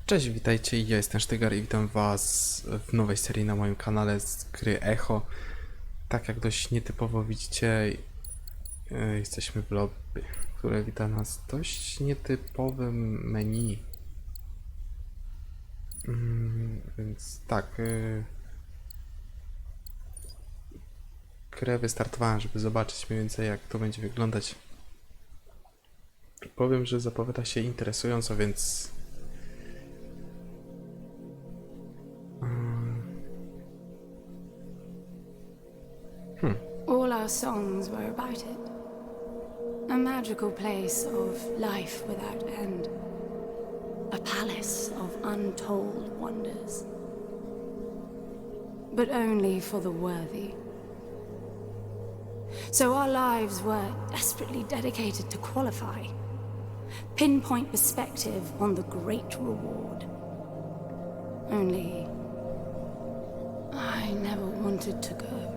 Cześć, witajcie, ja jestem Sztygar i witam was w nowej serii na moim kanale z gry Echo. Tak jak dość nietypowo widzicie, jesteśmy w lobby, które wita nas w dość nietypowym menu. Więc tak, grę wystartowałem, żeby zobaczyć mniej więcej jak to będzie wyglądać. Powiem, że zapowiada się interesująco, więc All our songs were about it. A magical place of life without end. A palace of untold wonders. But only for the worthy. So our lives were desperately dedicated to qualify. Pinpoint perspective on the great reward. Only I never wanted to go.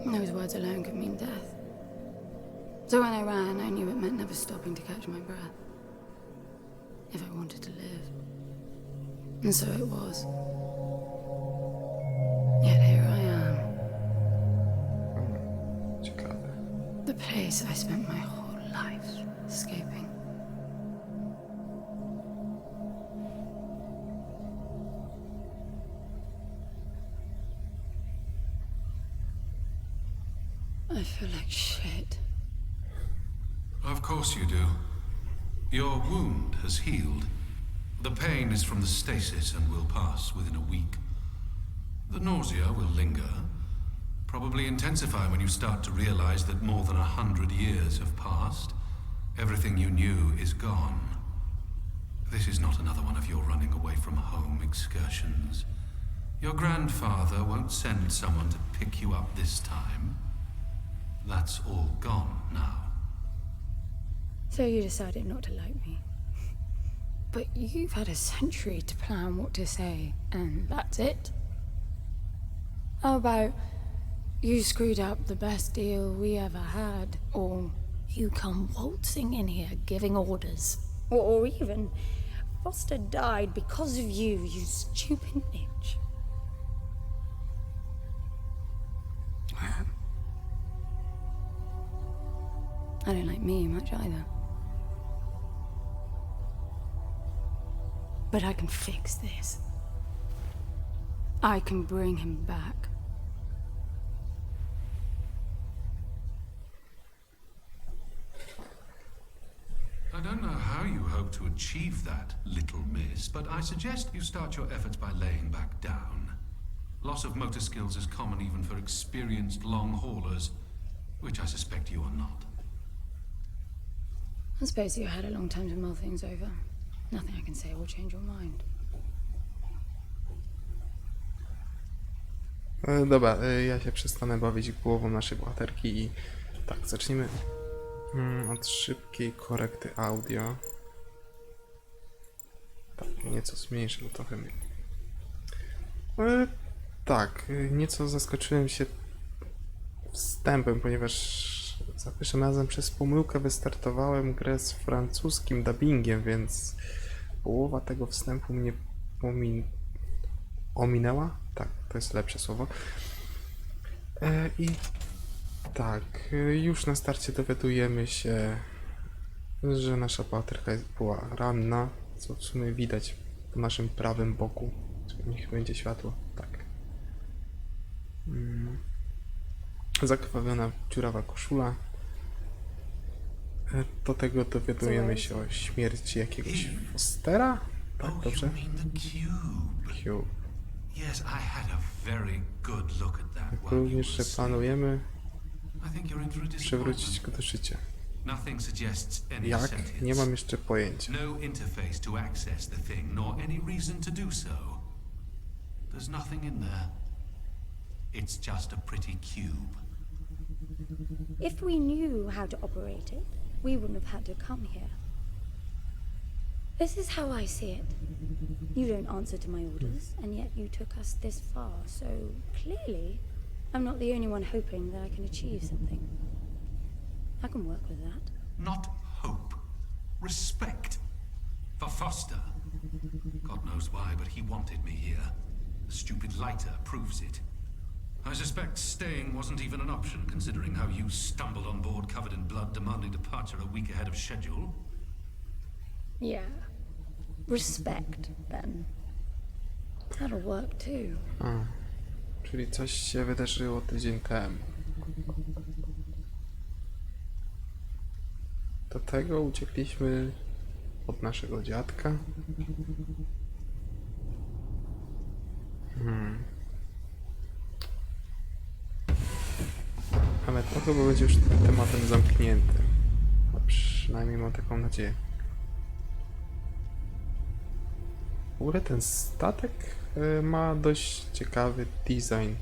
Those words alone could mean death. So when I ran, I knew it meant never stopping to catch my breath. If I wanted to live. And so it was. Yet here I am. ciekawe. The place I spent my whole life escaping. I feel like shit. Of course you do. Your wound has healed. The pain is from the stasis and will pass within a week. The nausea will linger, probably intensify when you start to realize that more than 100 years have passed. Everything you knew is gone. This is not another one of your running away from home excursions. Your grandfather won't send someone to pick you up this time. That's all gone now. So you decided not to like me. But you've had a century to plan what to say, and that's it? How about you screwed up the best deal we ever had, or you come waltzing in here giving orders, or even Foster died because of you, you stupid bitch. I don't like me much either. But I can fix this. I can bring him back. I don't know how you hope to achieve that, little miss, but I suggest you start your efforts by laying back down. Loss of motor skills is common even for experienced long haulers, which I suspect you are not. I suppose you had a long time to mull things over. Nothing I can say will change your mind. Dobra, ja się przestanę bawić głową naszej bohaterki i tak, zacznijmy od szybkiej korekty audio. Tak, nieco zmniejszę, bo trochę mniej. Tak, nieco zaskoczyłem się wstępem, ponieważ za pierwszym razem przez pomyłkę wystartowałem grę z francuskim dubbingiem, więc połowa tego wstępu mnie ominęła. Tak, to jest lepsze słowo. I tak, już na starcie dowiadujemy się, że nasza bohaterka była ranna, co w sumie widać po naszym prawym boku. Niech będzie światło, tak. Zakrwawiona, dziurawa koszula. Do tego dowiadujemy się o śmierci jakiegoś Fostera? Tak, dobrze? Cube. Yes, I had a very good look at that. Również, że planujemy przywrócić go do życia. Nothing suggests any Jak? sentience. Nie mam jeszcze pojęcia. No interface to access the thing, nor any reason to do so. There's nothing in there. It's just a pretty cube. If we knew how to operate it, we wouldn't have had to come here. This is how I see it. You don't answer to my orders, and yet you took us this far, so clearly I'm not the only one hoping that I can achieve something. I can work with that. Not hope. Respect. For Foster. God knows why, but he wanted me here. The stupid lighter proves it. I suspect staying wasn't even an option, considering how you stumbled on board covered in blood, demanding departure a week ahead of schedule. Yeah. Respect, then. That'll work too. A, czyli coś się wydarzyło tydzień temu. Do tego uciekliśmy od naszego dziadka. Ale to chyba będzie już tematem zamkniętym. A przynajmniej mam taką nadzieję. W ogóle ten statek ma dość ciekawy design.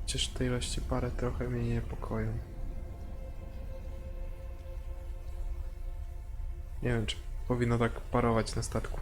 Chociaż te ilości parę trochę mnie niepokoją. Nie wiem, czy powinno tak parować na statku.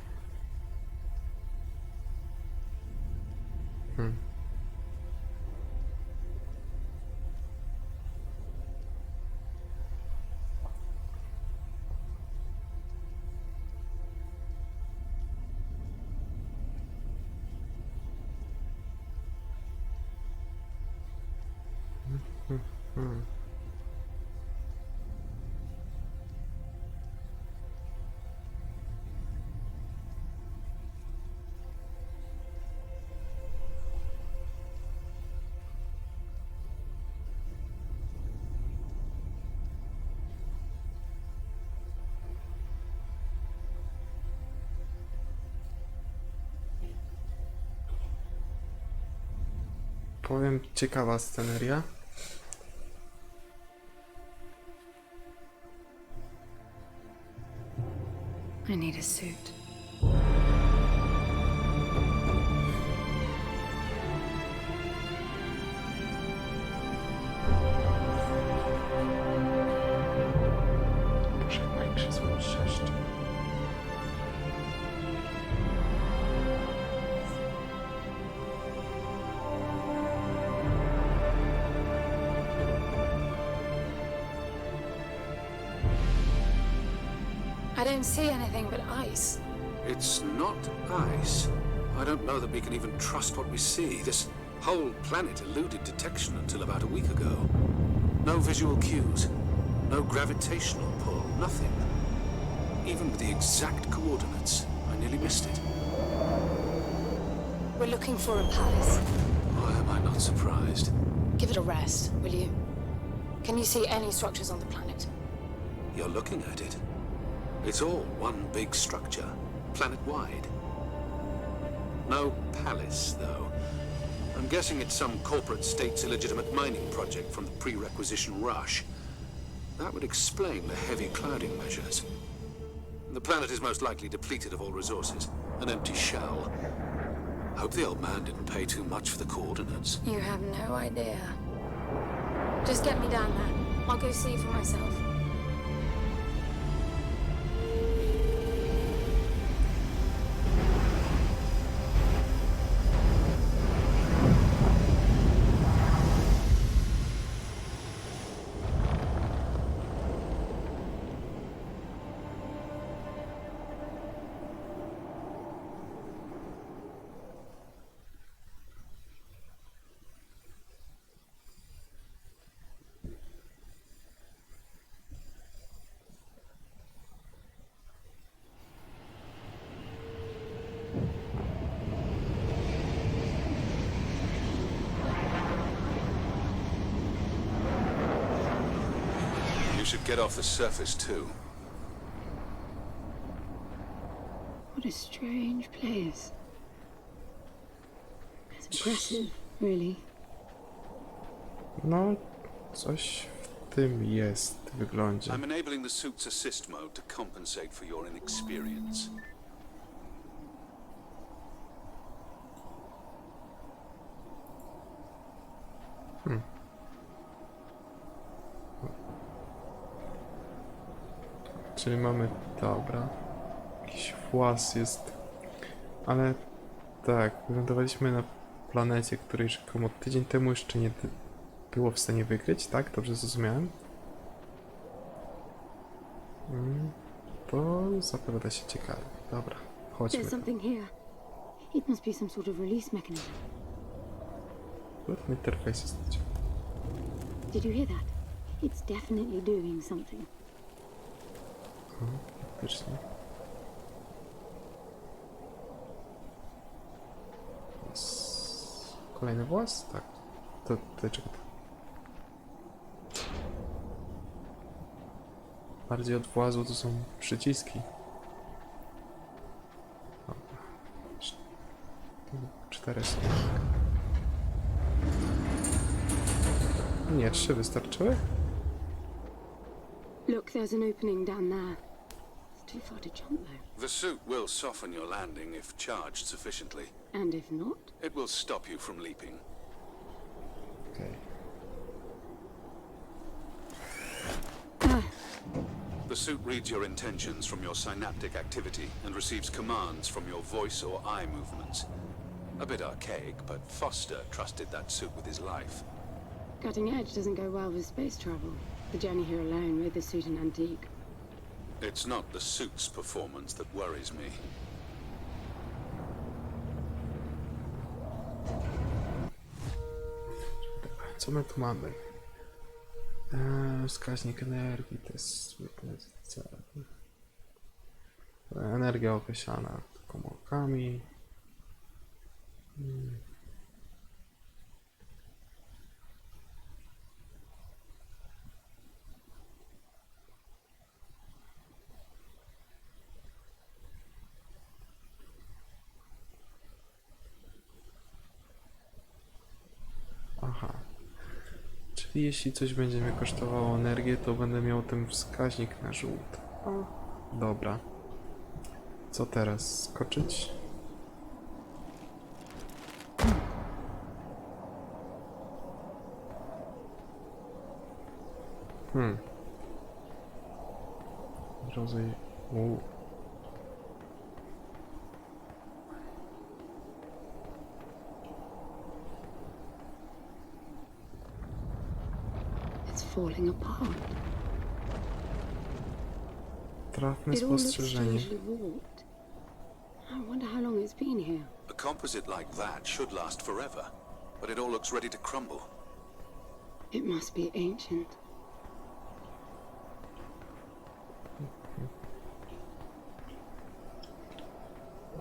Powiem, ciekawa sceneria. I need a suit. Pożegnaj krzesło sześć. I don't see anything but ice. It's not ice. I don't know that we can even trust what we see. This whole planet eluded detection until about a week ago. No visual cues, no gravitational pull, nothing. Even with the exact coordinates, I nearly missed it. We're looking for a palace. Why am I not surprised? Give it a rest, will you? Can you see any structures on the planet? You're looking at it. It's all one big structure, planet-wide. No palace, though. I'm guessing it's some corporate state's illegitimate mining project from the pre-requisition rush. That would explain the heavy clouding measures. The planet is most likely depleted of all resources, an empty shell. Hope the old man didn't pay too much for the coordinates. You have no idea. Just get me down there. I'll go see for myself. You should get off the surface, too. What a strange place. It's impressive, really. No, coś w tym jest w wyglądzie. I'm enabling the suit's assist mode to compensate for your inexperience. Czyli mamy, dobra, jakiś włas jest, ale tak, wylądowaliśmy na planecie, której rzekomo tydzień temu jeszcze nie było w stanie wykryć, tak? Dobrze zrozumiałem? to zapowiada się ciekawie. Dobra, chodźmy. There's something here. It must be some sort of release mechanism. Interfejs jest. Did you hear that? It's definitely doing something. Faktycznie. Kolejny włas? Tak. To czego to? Bardziej od włazu to są przyciski. Dobra. 4 są. Nie, 3 wystarczyły? Look, there's an opening down there. It's too far to jump though. The suit will soften your landing if charged sufficiently. And if not? It will stop you from leaping. Okej. The suit reads your intentions from your synaptic activity and receives commands from your voice or eye movements. A bit archaic, but Foster trusted that suit with his life. Cutting edge doesn't go well with space travel. The journey here alone made the suit an antique. It's not the suit's performance that worries me. Co my tu mamy? Wskaźnik energii to jest energia określana komórkami. Aha. Czyli jeśli coś będzie mnie kosztowało energię, to będę miał ten wskaźnik na żółto. O, dobra. Co teraz? Skoczyć? Rodzaj... It's falling apart. Trafne It all looks spostrzeżenie. strangely warped. I wonder how long it's been here. A composite like that should last forever, but it all looks ready to crumble. It must be ancient.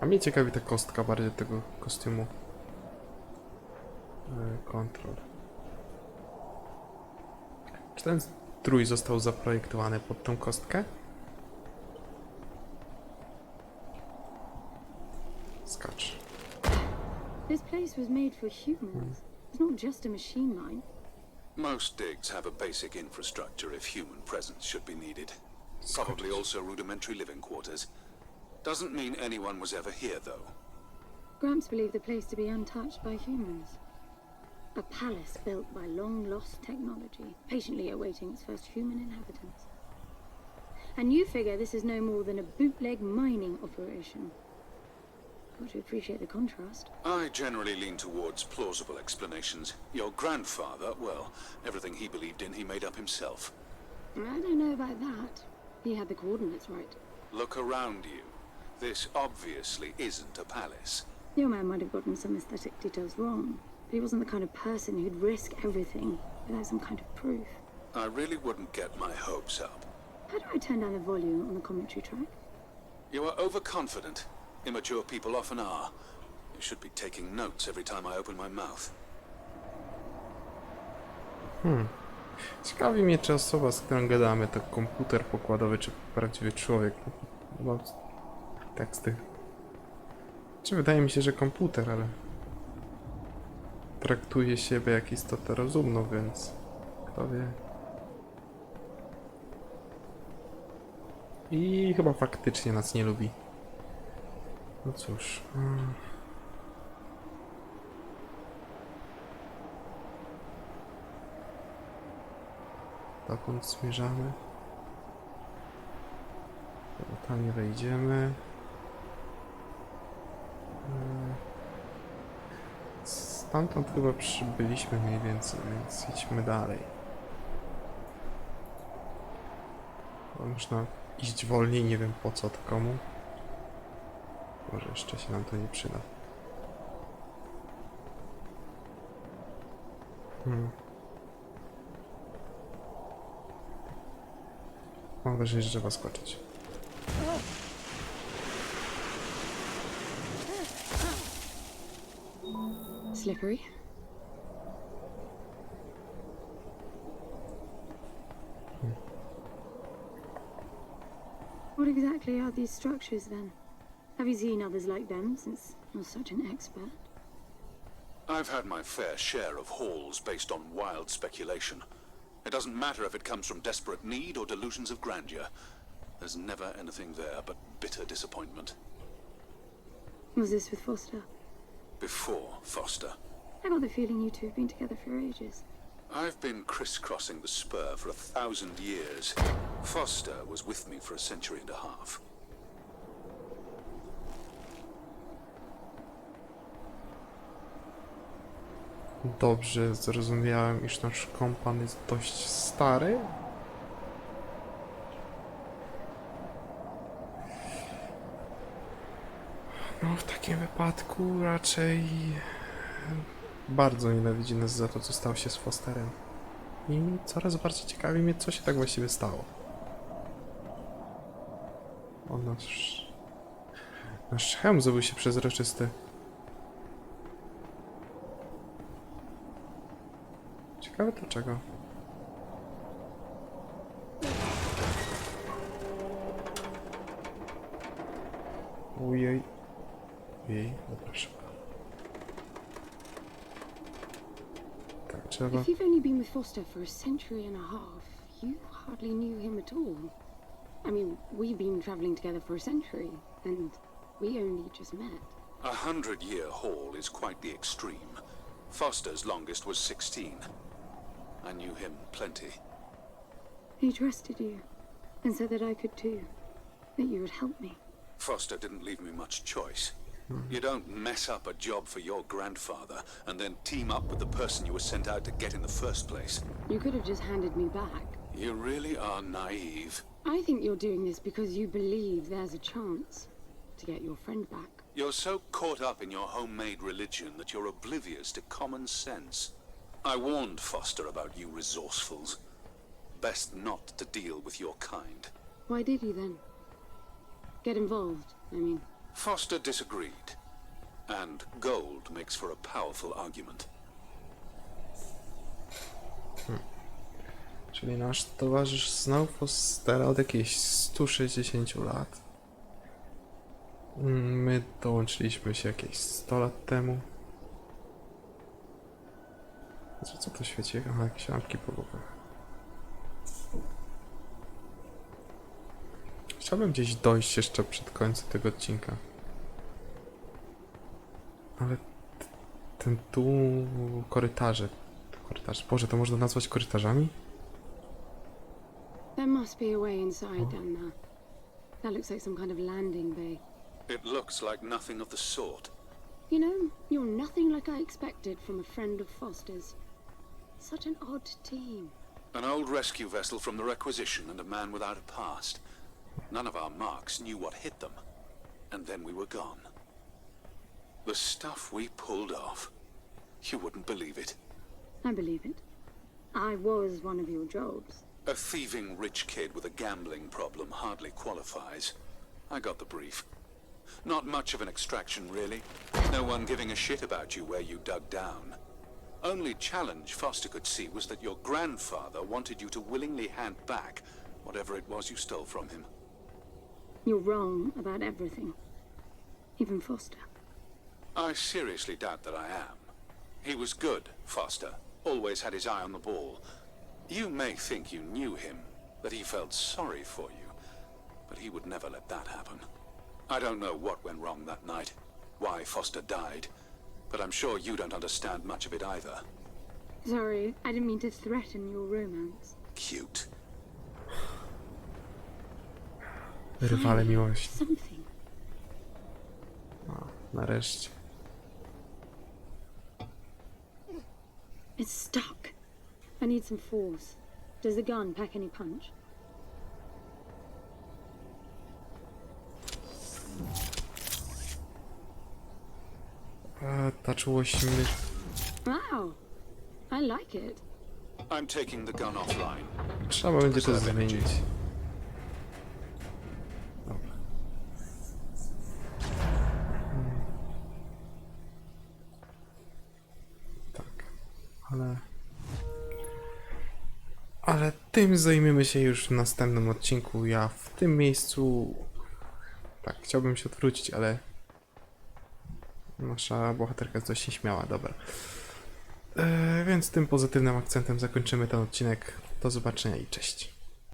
A mnie ciekawi ta kostka bardziej tego kostiumu. Kontrol. Czy ten strój został zaprojektowany pod tą kostkę? Skacz. This place was made for humans. It's not just a machine line. Most digs have a basic infrastructure if human presence should be needed. Probably also rudimentary living quarters. Doesn't mean anyone was ever here, though. Gramps believed the place to be untouched by humans. A palace built by long-lost technology, patiently awaiting its first human inhabitants. And you figure this is no more than a bootleg mining operation. Got to appreciate the contrast. I generally lean towards plausible explanations. Your grandfather, well, everything he believed in he made up himself. I don't know about that. He had the coordinates right. Look around you. This obviously isn't a palace. Your man might have gotten some aesthetic details wrong, but he wasn't the kind of person who'd risk everything without some kind of proof. I really wouldn't get my hopes up. How do I turn down the volume on the commentary track? You are overconfident. Immature people often are. You should be taking notes every time I open my mouth. Ciekawi mnie, czy osoba, z którą gadamy, to komputer pokładowy, czy prawdziwy człowiek. Bo teksty. Czy wydaje mi się, że komputer, ale traktuje siebie jak istotę rozumną, więc kto wie. I chyba faktycznie nas nie lubi. No cóż. Dokąd zmierzamy? Dobra, tam nie wejdziemy. Stamtąd chyba przybyliśmy mniej więcej, więc idźmy dalej. Bo można... iść wolniej, nie wiem po co to komu. Może jeszcze się nam to nie przyda. Mam wrażenie, że trzeba skoczyć. Slippery. What exactly are these structures then? Have you seen others like them since you're such an expert? I've had my fair share of hauls based on wild speculation. It doesn't matter if it comes from desperate need or delusions of grandeur. There's never anything there but bitter disappointment. Was this with Foster? Before Foster. I got the feeling you two have been together for ages. I've been crisscrossing the spur for 1,000 years. Foster was with me for a century and a half. Dobrze zrozumiałem, iż nasz kompan jest dość stary. No, w takim wypadku raczej bardzo nienawidzi nas za to, co stało się z Fosterem. I coraz bardziej ciekawi mnie, co się tak właściwie stało. O, nasz hełm zrobił się przezroczysty. Ciekawe dlaczego. Ujej. Ujej, dobra, szybko. Tak, trzeba... If you've only been with Foster for a century and a half, you hardly knew him at all. I mean, we've been traveling together for a century, and we only just met. 100-year haul is quite the extreme. Foster's longest was 16. I knew him plenty. He trusted you, and said that I could too, that you would help me. Foster didn't leave me much choice. You don't mess up a job for your grandfather and then team up with the person you were sent out to get in the first place. You could have just handed me back. You really are naive. I think you're doing this because you believe there's a chance to get your friend back. You're so caught up in your homemade religion that you're oblivious to common sense. I warned Foster about you resourcefuls. Best not to deal with your kind. Why did you then? Get involved, I mean. Foster disagreed. And gold makes for a powerful argument. Czyli nasz towarzysz znał Fostera od jakichś 160 lat. My dołączyliśmy się jakieś 100 lat temu. Co to świeci? Aha, jakieś lampki po bokach. Chciałbym gdzieś dojść jeszcze przed końcem tego odcinka. Ale ten tu korytarze. Boże, to można nazwać korytarzami? There must be a way inside down there. That looks like some kind of landing bay. It looks like nothing of the sort. You know, you're nothing like I expected from a friend of Foster's. Such an odd team. An old rescue vessel from the Requisition and a man without a past. None of our marks knew what hit them. And then we were gone. The stuff we pulled off. You wouldn't believe it. I believe it. I was one of your jobs. A thieving rich kid with a gambling problem hardly qualifies. I got the brief. Not much of an extraction, really. No one giving a shit about you where you dug down. Only challenge Foster could see was that your grandfather wanted you to willingly hand back whatever it was you stole from him. You're wrong about everything. Even Foster. I seriously doubt that I am. He was good, Foster. Always had his eye on the ball. You may think you knew him, that he felt sorry for you, but he would never let that happen. I don't know what went wrong that night, why Foster died, but I'm sure you don't understand much of it either. Sorry, I didn't mean to threaten your romance. Cute. Rywale miłości. Something. O, nareszcie. It's stuck. I need some force. Does the gun pack any punch? Ta czułość mnie... Wow, I like it. I'm taking the gun offline. Trzeba będzie to zmienić. Dobra. Tak, ale tym zajmiemy się już w następnym odcinku. Ja w tym miejscu... Tak, chciałbym się odwrócić, ale... Nasza bohaterka jest dość nieśmiała, dobra. Więc tym pozytywnym akcentem zakończymy ten odcinek. Do zobaczenia i cześć.